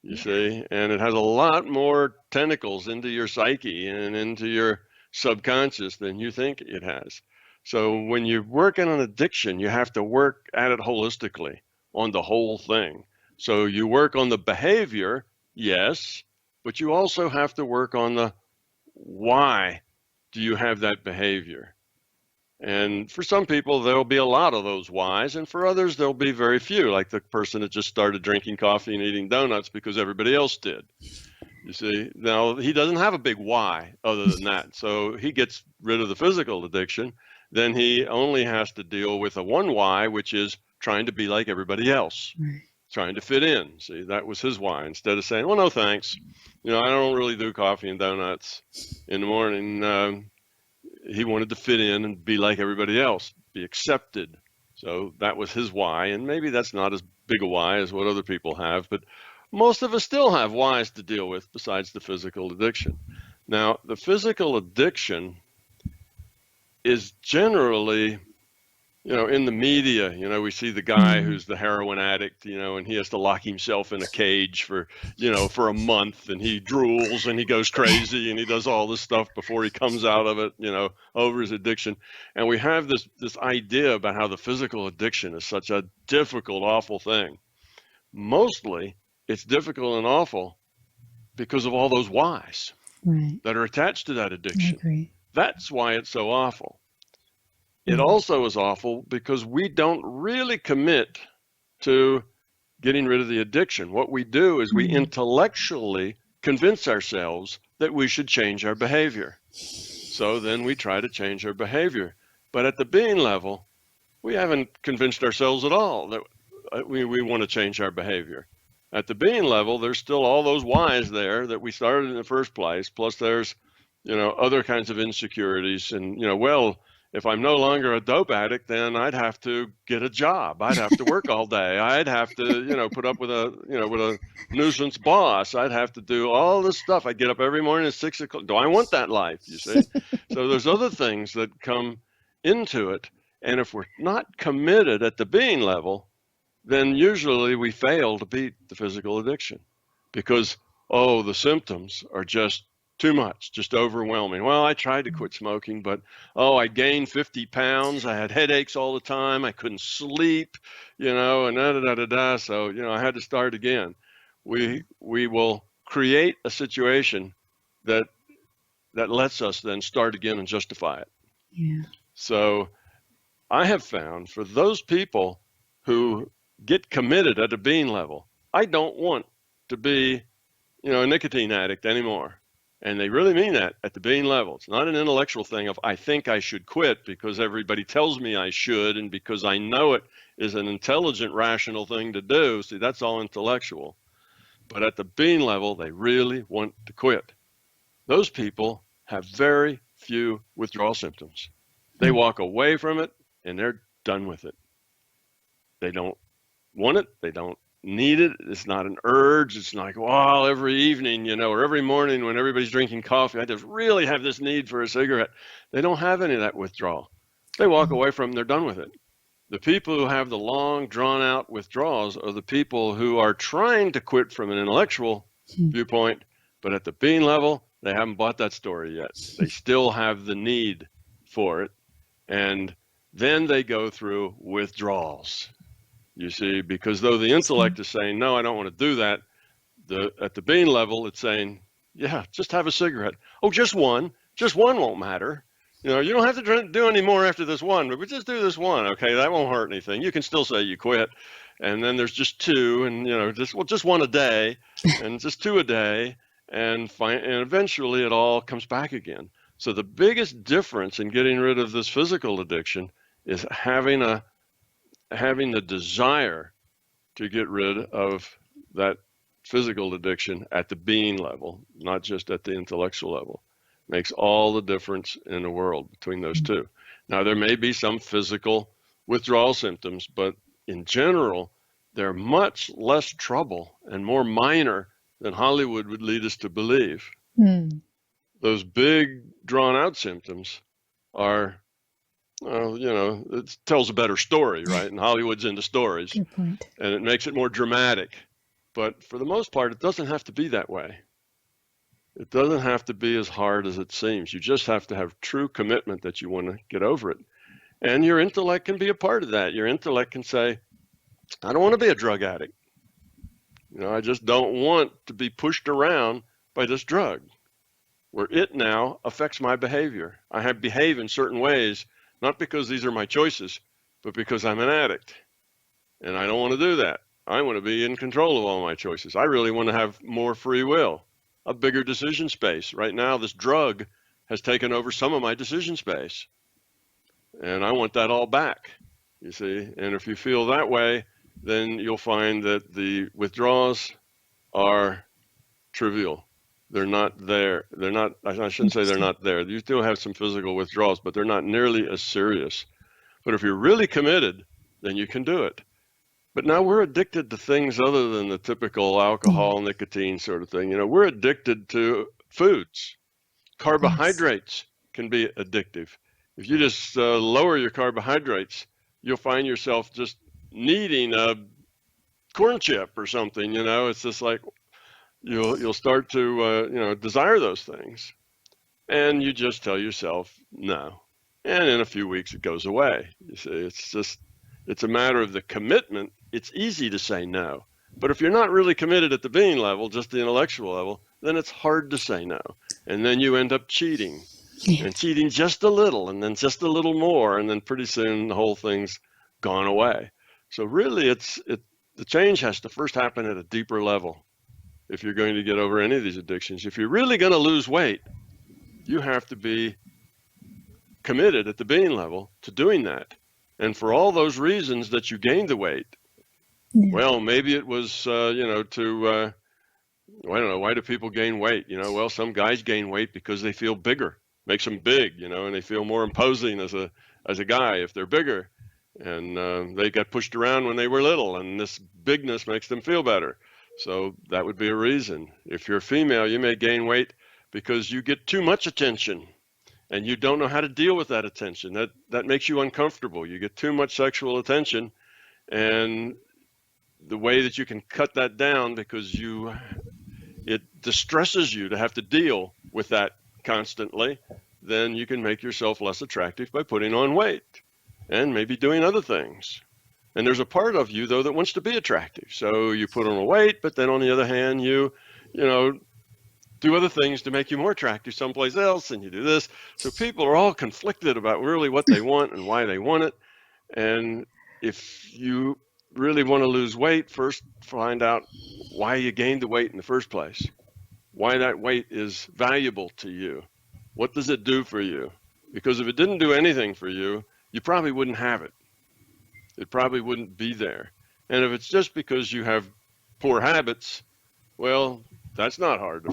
you see, and it has a lot more tentacles into your psyche and into your subconscious than you think it has. So when you work on an addiction, you have to work at it holistically on the whole thing. So you work on the behavior, yes, but you also have to work on the why do you have that behavior? And for some people, there'll be a lot of those whys, and for others, there'll be very few, like the person that just started drinking coffee and eating donuts because everybody else did. You see, now he doesn't have a big why other than that. So he gets rid of the physical addiction, then he only has to deal with a one why, which is trying to be like everybody else, trying to fit in. See, that was his why. Instead of saying, well, no, thanks. I don't really do coffee and donuts in the morning. He wanted to fit in and be like everybody else, be accepted. So that was his why. And maybe that's not as big a why as what other people have, but most of us still have whys to deal with besides the physical addiction. Now, the physical addiction is generally, in the media, we see the guy who's the heroin addict, and he has to lock himself in a cage for a month, and he drools and he goes crazy and he does all this stuff before he comes out of it, over his addiction. And we have this idea about how the physical addiction is such a difficult, awful thing. Mostly, it's difficult and awful because of all those whys that are attached to that addiction. I agree. That's why it's so awful. It also is awful because we don't really commit to getting rid of the addiction. What we do is we intellectually convince ourselves that we should change our behavior. So then we try to change our behavior. But at the being level, we haven't convinced ourselves at all that we want to change our behavior. At the being level, there's still all those whys there that we started in the first place. Plus there's, other kinds of insecurities. And, if I'm no longer a dope addict, then I'd have to get a job. I'd have to work all day. I'd have to, put up with a nuisance boss. I'd have to do all this stuff. I get up every morning at 6 o'clock. Do I want that life? You see? So there's other things that come into it. And if we're not committed at the being level, then usually we fail to beat the physical addiction because, the symptoms are just too much, just overwhelming. Well, I tried to quit smoking, but, I gained 50 pounds. I had headaches all the time. I couldn't sleep, and da-da-da-da-da. So, I had to start again. We will create a situation that lets us then start again and justify it. Yeah. So I have found for those people who get committed at a being level, I don't want to be, a nicotine addict anymore. And they really mean that at the being level. It's not an intellectual thing of I think I should quit because everybody tells me I should and because I know it is an intelligent, rational thing to do. See, that's all intellectual. But at the being level, they really want to quit. Those people have very few withdrawal symptoms. They walk away from it and they're done with it. They don't want it. They don't need it. It's not an urge. It's not like, well, every evening, or every morning when everybody's drinking coffee, I just really have this need for a cigarette. They don't have any of that withdrawal. They walk away from it, they're done with it. The people who have the long, drawn-out withdrawals are the people who are trying to quit from an intellectual viewpoint, but at the being level, they haven't bought that story yet. They still have the need for it, and then they go through withdrawals. You see, because though the intellect is saying, no, I don't want to do that, at the being level, it's saying, yeah, just have a cigarette. Oh, just one won't matter. You don't have to do any more after this one, but just do this one. Okay, that won't hurt anything. You can still say you quit. And then there's just two, and just one a day, and just two a day, and eventually it all comes back again. So the biggest difference in getting rid of this physical addiction is having the desire to get rid of that physical addiction at the being level, not just at the intellectual level. Makes all the difference in the world between those two. Now, there may be some physical withdrawal symptoms, but in general, they're much less trouble and more minor than Hollywood would lead us to believe. Those big drawn out symptoms are, it tells a better story, right? And Hollywood's into stories. Good point. And it makes it more dramatic. But for the most part, it doesn't have to be that way. It doesn't have to be as hard as it seems. You just have to have true commitment that you want to get over it. And your intellect can be a part of that. Your intellect can say, I don't want to be a drug addict. I just don't want to be pushed around by this drug, where it now affects my behavior. I behave in certain ways, not because these are my choices, but because I'm an addict. And I don't want to do that. I want to be in control of all my choices. I really want to have more free will, a bigger decision space. Right now, this drug has taken over some of my decision space. And I want that all back, you see. And if you feel that way, then you'll find that the withdrawals are trivial. They're not there. They're not, I shouldn't say they're not there. You still have some physical withdrawals, but they're not nearly as serious. But if you're really committed, then you can do it. But now we're addicted to things other than the typical alcohol, nicotine sort of thing. You know, we're addicted to foods. Carbohydrates can be addictive. If you just lower your carbohydrates, you'll find yourself just needing a corn chip or something. You know, it's just like you'll start to desire those things, and you just tell yourself no, and in a few weeks it goes away. You see, it's a matter of the commitment. It's easy to say no, but if you're not really committed at the being level, just the intellectual level, then it's hard to say no, and then you end up cheating. And cheating just a little, and then just a little more, and then pretty soon the whole thing's gone away. So really, the change has to first happen at a deeper level if you're going to get over any of these addictions. If you're really going to lose weight, you have to be committed at the being level to doing that. And for all those reasons that you gained the weight, well, maybe it was, I don't know, why do people gain weight? You know, well, some guys gain weight because they feel bigger. Makes them big, you know, and they feel more imposing as a guy if they're bigger, and they got pushed around when they were little, and this bigness makes them feel better. So that would be a reason. If you're a female, you may gain weight because you get too much attention, and you don't know how to deal with that attention. That makes you uncomfortable. You get too much sexual attention, and the way that you can cut that down, because it distresses you to have to deal with that constantly, then you can make yourself less attractive by putting on weight and maybe doing other things. And there's a part of you, though, that wants to be attractive. So you put on a weight, but then on the other hand, you do other things to make you more attractive someplace else, and you do this. So people are all conflicted about really what they want and why they want it. And if you really want to lose weight, first find out why you gained the weight in the first place. Why that weight is valuable to you. What does it do for you? Because if it didn't do anything for you, you probably wouldn't have it. It probably wouldn't be there. And if it's just because you have poor habits, well, that's not hard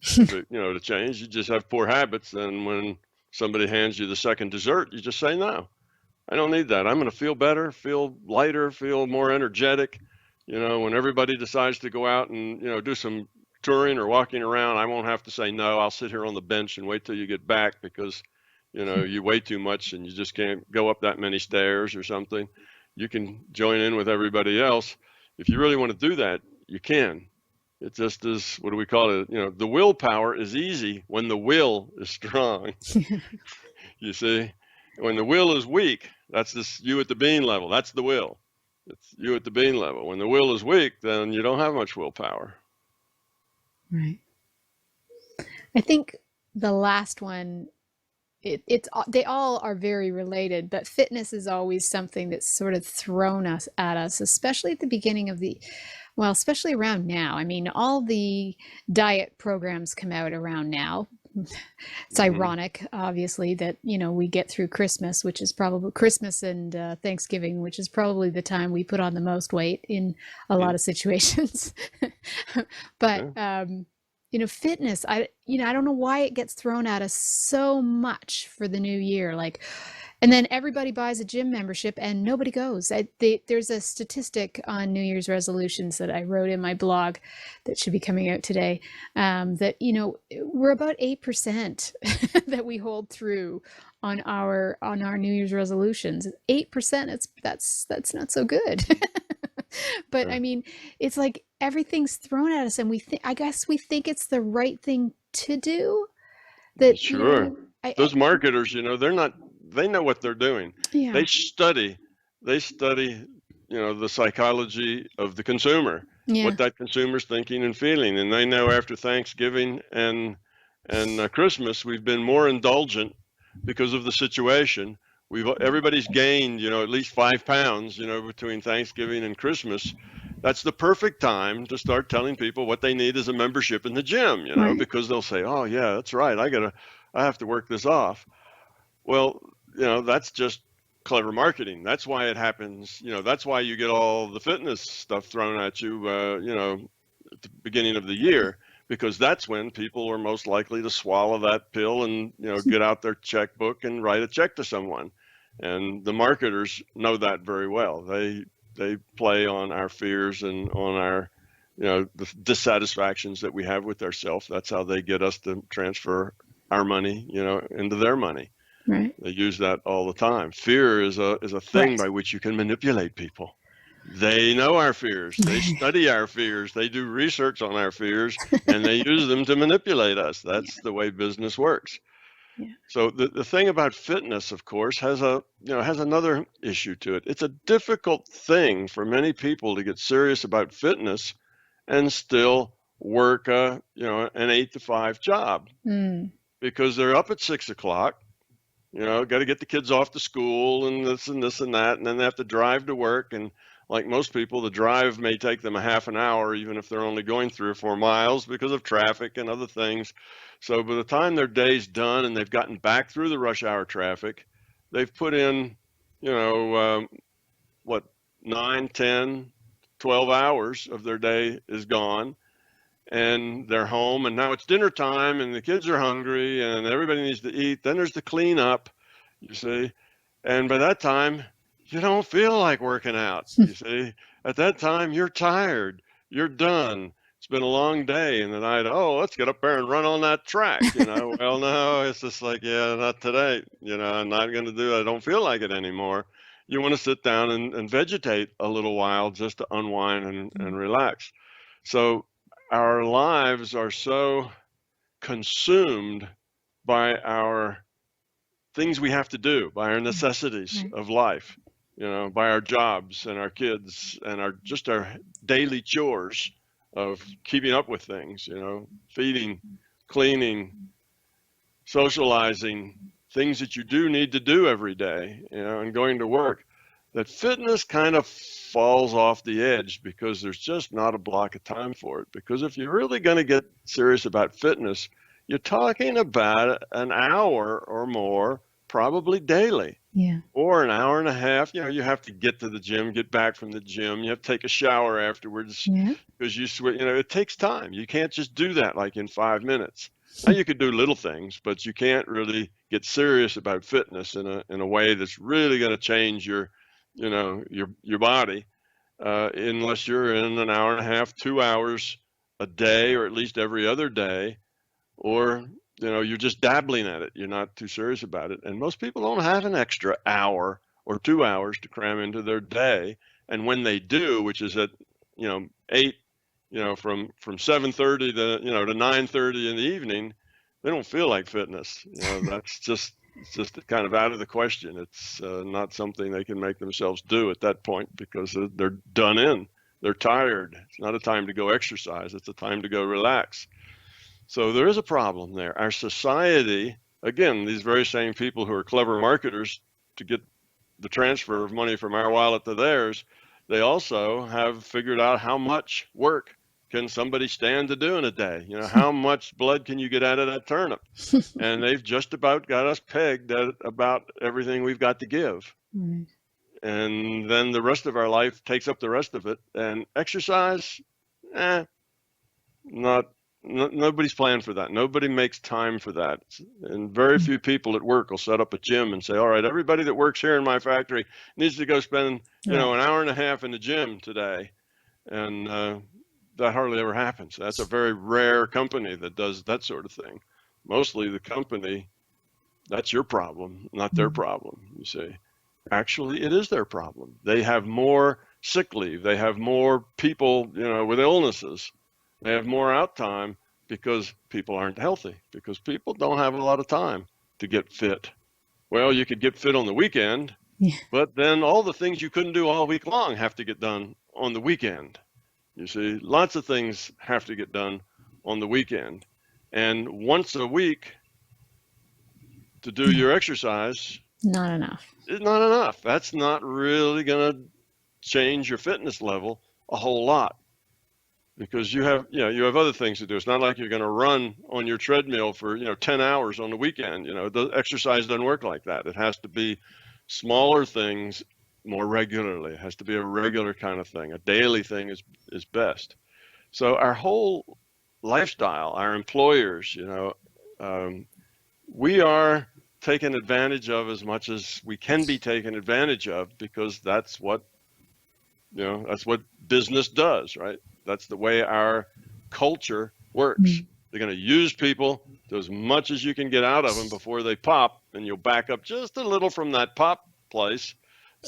to change. You just have poor habits, and when somebody hands you the second dessert, you just say no. I don't need that. I'm going to feel better, feel lighter, feel more energetic. You know, when everybody decides to go out and do some touring or walking around, I won't have to say no. I'll sit here on the bench and wait till you get back because, you weigh too much and you just can't go up that many stairs or something. You can join in with everybody else. If you really want to do that, you can. It just is, what do we call it? The willpower is easy when the will is strong. You see, when the will is weak, that's this you at the being level. That's the will. It's you at the being level. When the will is weak, then you don't have much willpower. Right. I think the last one, they all are very related, but fitness is always something that's sort of thrown at us, especially at the beginning of especially around now. I mean, all the diet programs come out around now. It's ironic, obviously, that, we get through Christmas, which is probably Christmas and Thanksgiving, which is probably the time we put on the most weight in a lot of situations. But, fitness, I don't know why it gets thrown at us so much for the new year. And then everybody buys a gym membership and nobody goes. There's a statistic on New Year's resolutions that I wrote in my blog that should be coming out today, that, we're about 8% that we hold through on our New Year's resolutions. 8%, that's not so good. But I mean, it's like everything's thrown at us, and I guess we think it's the right thing to do. That sure. Those marketers, they know what they're doing. Yeah. They study, the psychology of the consumer, what that consumer's thinking and feeling. And they know after Thanksgiving and Christmas, we've been more indulgent because of the situation. Everybody's gained, at least 5 pounds, between Thanksgiving and Christmas. That's the perfect time to start telling people what they need is a membership in the gym, Right. because they'll say, oh yeah, that's right. I have to work this off. Well, that's just clever marketing. That's why it happens. That's why you get all the fitness stuff thrown at you, at the beginning of the year, because that's when people are most likely to swallow that pill and, get out their checkbook and write a check to someone. And the marketers know that very well. They play on our fears and on our, the dissatisfactions that we have with ourselves. That's how they get us to transfer our money, into their money. Right. They use that all the time. Fear is a thing Right. by which you can manipulate people. They know our fears. They study our fears. They do research on our fears, and they use them to manipulate us. That's the way business works. Yeah. So the thing about fitness, of course, has another issue to it. It's a difficult thing for many people to get serious about fitness and still work an 8 to 5 job, because they're up at 6 o'clock. Got to get the kids off to school and this and this and that, and then they have to drive to work. And like most people, the drive may take them a half an hour, even if they're only going 3 or 4 miles because of traffic and other things. So by the time their day's done and they've gotten back through the rush hour traffic, they've put in, 9, 10, 12 hours of their day is gone. And they're home, and now it's dinner time, and the kids are hungry, and everybody needs to eat. Then there's the cleanup, you see. And by that time, you don't feel like working out, you see. At that time, you're tired. You're done. It's been a long day, and then let's get up there and run on that track, Well, no, it's just like, yeah, not today. I'm not going to do it. I don't feel like it anymore. You want to sit down and vegetate a little while just to unwind and relax. So our lives are so consumed by our things we have to do, by our necessities of life, by our jobs and our kids and our daily chores of keeping up with things, feeding, cleaning, socializing, things that you do need to do every day, and going to work, that fitness kind of falls off the edge because there's just not a block of time for it. Because if you're really going to get serious about fitness, you're talking about an hour or more, probably daily. Yeah. Or an hour and a half. You have to get to the gym, get back from the gym. You have to take a shower afterwards, because you sweat. It takes time. You can't just do that like in 5 minutes. Now you could do little things, but you can't really get serious about fitness in a way that's really going to change your body, unless you're in an hour and a half, 2 hours a day, or at least every other day, or you're just dabbling at it. You're not too serious about it. And most people don't have an extra hour or 2 hours to cram into their day. And when they do, which is at 8, from 7:30 to to 9:30 in the evening, they don't feel like fitness. That's just. It's just kind of out of the question. It's not something they can make themselves do at that point, because they're done in. They're tired. It's not a time to go exercise. It's a time to go relax. So there is a problem there. Our society, again, these very same people who are clever marketers to get the transfer of money from our wallet to theirs, they also have figured out how much work can somebody stand to do in a day? How much blood can you get out of that turnip? And they've just about got us pegged at about everything we've got to give. Right. And then the rest of our life takes up the rest of it. And exercise, nobody's planned for that. Nobody makes time for that. And very few people at work will set up a gym and say, all right, everybody that works here in my factory needs to go spend, an hour and a half in the gym today. And that hardly ever happens. That's a very rare company that does that sort of thing. Mostly the company, that's your problem, not their problem, you see. Actually, it is their problem. They have more sick leave. They have more people, with illnesses. They have more out time because people aren't healthy, because people don't have a lot of time to get fit. Well, you could get fit on the weekend, but then all the things you couldn't do all week long have to get done on the weekend. You see, lots of things have to get done on the weekend. And once a week to do your exercise, Not enough. It's not enough. That's not really going to change your fitness level a whole lot, because you have other things to do. It's not like you're going to run on your treadmill for 10 hours on the weekend. The exercise doesn't work like that. It has to be smaller things more regularly. It has to be a regular kind of thing. A daily thing is best. So our whole lifestyle, our employers, we are taken advantage of as much as we can be taken advantage of, because that's what business does, right? That's the way our culture works. They're going to use people to as much as you can get out of them before they pop, and you'll back up just a little from that pop place,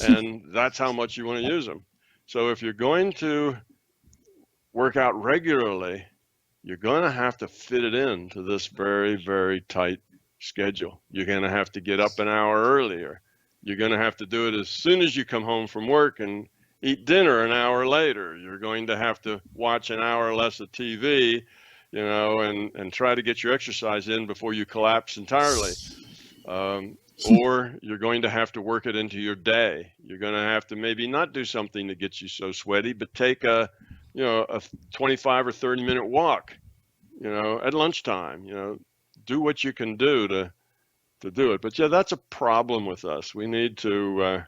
and that's how much you want to use them. So if you're going to work out regularly, you're going to have to fit it into this very, very tight schedule. You're going to have to get up an hour earlier. You're going to have to do it as soon as you come home from work and eat dinner an hour later. You're going to have to watch an hour less of TV, and try to get your exercise in before you collapse entirely. Or you're going to have to work it into your day. You're going to have to maybe not do something that gets you so sweaty, but take a 25 or 30-minute walk, at lunchtime. Do what you can do to do it. But yeah, that's a problem with us. We need to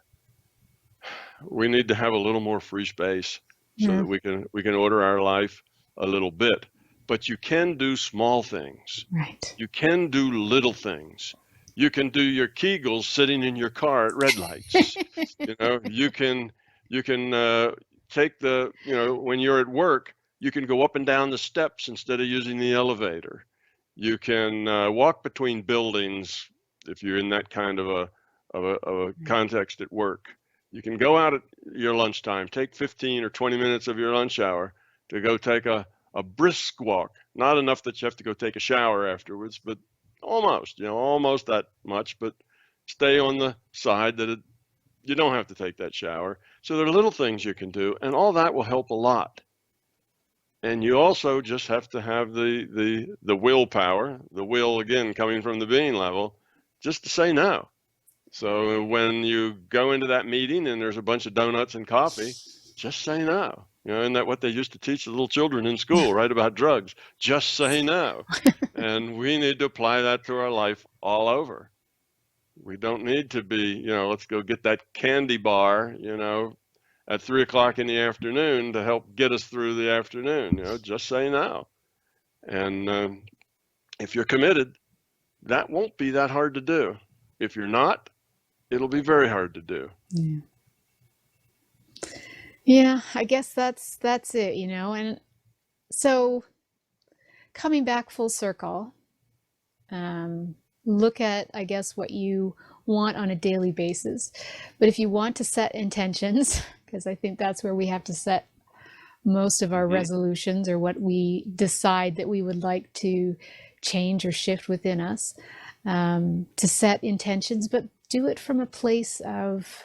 have a little more free space so that we can order our life a little bit. But you can do small things. Right. You can do little things. You can do your Kegels sitting in your car at red lights. You can take when you're at work, you can go up and down the steps instead of using the elevator. You can walk between buildings if you're in that kind of a context at work. You can go out at your lunchtime, take 15 or 20 minutes of your lunch hour to go take a brisk walk. Not enough that you have to go take a shower afterwards, but almost that much, but stay on the side that you don't have to take that shower. So there are little things you can do, and all that will help a lot. And you also just have to have the willpower, the will, again, coming from the being level, just to say no. So when you go into that meeting and there's a bunch of donuts and coffee, just say no. Isn't that what they used to teach the little children in school, right, about drugs? Just say no. And we need to apply that to our life all over. We don't need to be, let's go get that candy bar, at 3 o'clock in the afternoon to help get us through the afternoon. Just say no. And if you're committed, that won't be that hard to do. If you're not, it'll be very hard to do. Yeah, I guess that's it, and so coming back full circle, look at, I guess, what you want on a daily basis. But if you want to set intentions, because I think that's where we have to set most of our resolutions, or what we decide that we would like to change or shift within us, to set intentions, but do it from a place of,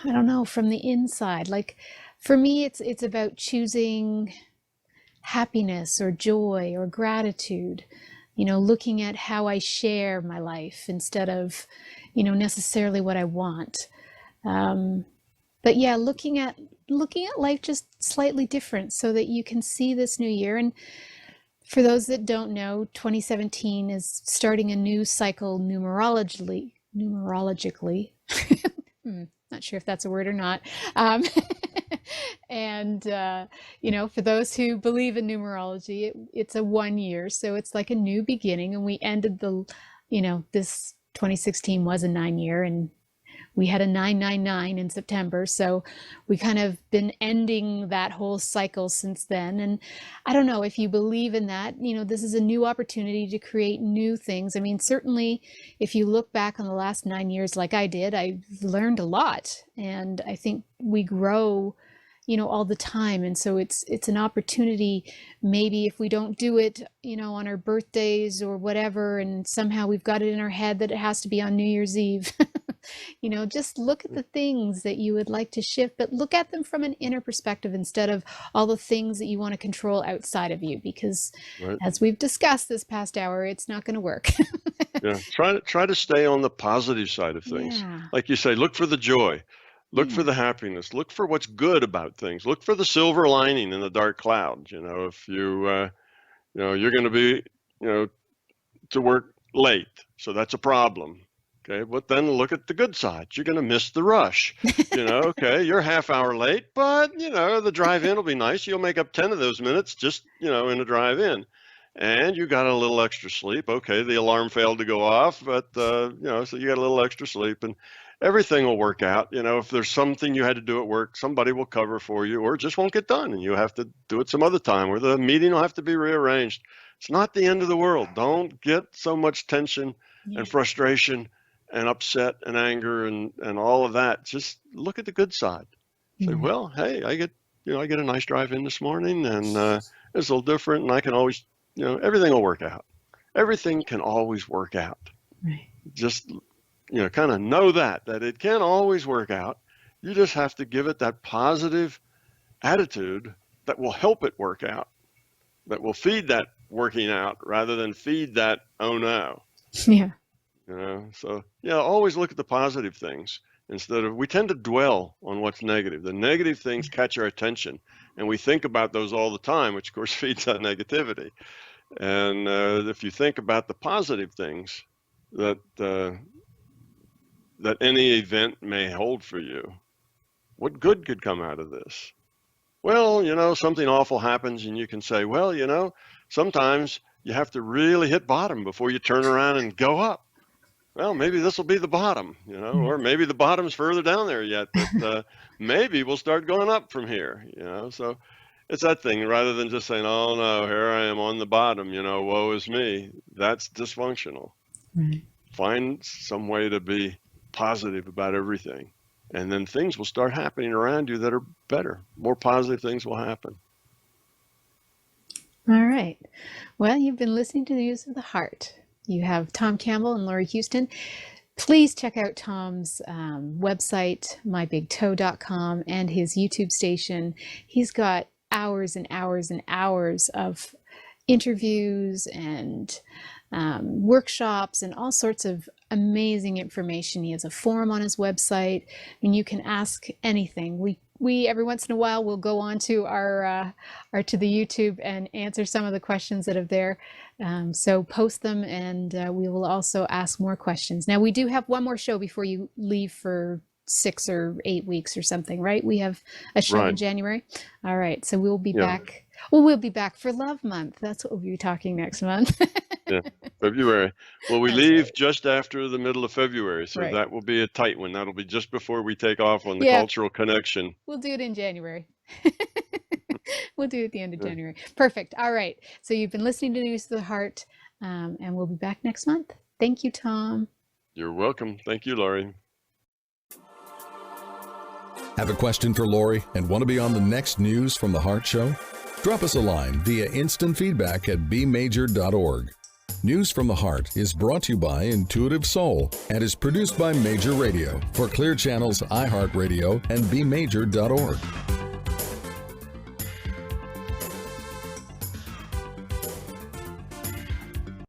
I don't know, from the inside. Like for me, it's about choosing happiness or joy or gratitude, looking at how I share my life instead of, necessarily what I want. But yeah, looking at life just slightly different so that you can see this new year. And for those that don't know, 2017 is starting a new cycle numerologically. Not sure if that's a word or not. And, for those who believe in numerology, it's a 1 year. So it's like a new beginning. And we ended this 2016 was a 9-year, and we had a 999 in September. So we kind of been ending that whole cycle since then. And I don't know if you believe in that, this is a new opportunity to create new things. I mean, certainly if you look back on the last 9 years, like I did, I've learned a lot, and I think we grow, all the time. And so it's an opportunity, maybe if we don't do it, on our birthdays or whatever, and somehow we've got it in our head that it has to be on New Year's Eve. Just look at the things that you would like to shift, but look at them from an inner perspective instead of all the things that you want to control outside of you, because Right. as we've discussed this past hour, it's not going to work. Yeah. Try to stay on the positive side of things. Yeah. Like you say, look for the joy, look for Yeah. the happiness, look for what's good about things, look for the silver lining in the dark clouds. If you're going to be, to work late, so that's a problem. Okay, but then look at the good side. You're going to miss the rush. Okay, you're a half hour late, but the drive-in will be nice. You'll make up 10 of those minutes just, in a drive-in. And you got a little extra sleep. Okay, the alarm failed to go off, but so you got a little extra sleep, and everything will work out. If there's something you had to do at work, somebody will cover for you, or it just won't get done, and you have to do it some other time, or the meeting will have to be rearranged. It's not the end of the world. Don't get so much tension and frustration and upset and anger and all of that. Just look at the good side. Say, well, hey, I get a nice drive in this morning, and it's a little different, and I can always, everything will work out. Everything can always work out. Right. Just, kind of know that it can always work out. You just have to give it that positive attitude that will help it work out, that will feed that working out rather than feed that, oh no. Yeah. So always look at the positive things instead of, we tend to dwell on what's negative. The negative things catch our attention, and we think about those all the time, which of course feeds that negativity. And if you think about the positive things that any event may hold for you, what good could come out of this? Well, something awful happens, and you can say, well, sometimes you have to really hit bottom before you turn around and go up. Well, maybe this will be the bottom, or maybe the bottom's further down there yet, but maybe we'll start going up from here, So it's that thing, rather than just saying, oh no, here I am on the bottom, woe is me. That's dysfunctional. Right. Find some way to be positive about everything, and then things will start happening around you that are better. More positive things will happen. All right. Well, you've been listening to the News of the Heart. You have Tom Campbell and Laurie Huston. Please check out Tom's website, mybigtoe.com, and his YouTube station. He's got hours and hours and hours of interviews and workshops and all sorts of amazing information. He has a forum on his website, and you can ask anything. We every once in a while will go on to our to the YouTube and answer some of the questions that are there. So post them, and we will also ask more questions. Now, we do have one more show before you leave for 6 or 8 weeks or something, right? We have a show in January. All right, so we'll be back. Well, we'll be back for Love Month. That's what we'll be talking next month. February. Well, we leave just after the middle of February, so Right. that will be a tight one. That'll be just before we take off on the Yeah. cultural connection. We'll do it in January. We'll do it at the end of January. Perfect. All right. So you've been listening to News of the Heart, and we'll be back next month. Thank you, Tom. You're welcome. Thank you, Laurie. Have a question for Laurie and want to be on the next News from the Heart show? Drop us a line via instant feedback at bmajor.org. News from the Heart is brought to you by Intuitive Soul and is produced by Major Radio for Clear Channel's iHeartRadio and bmajor.org.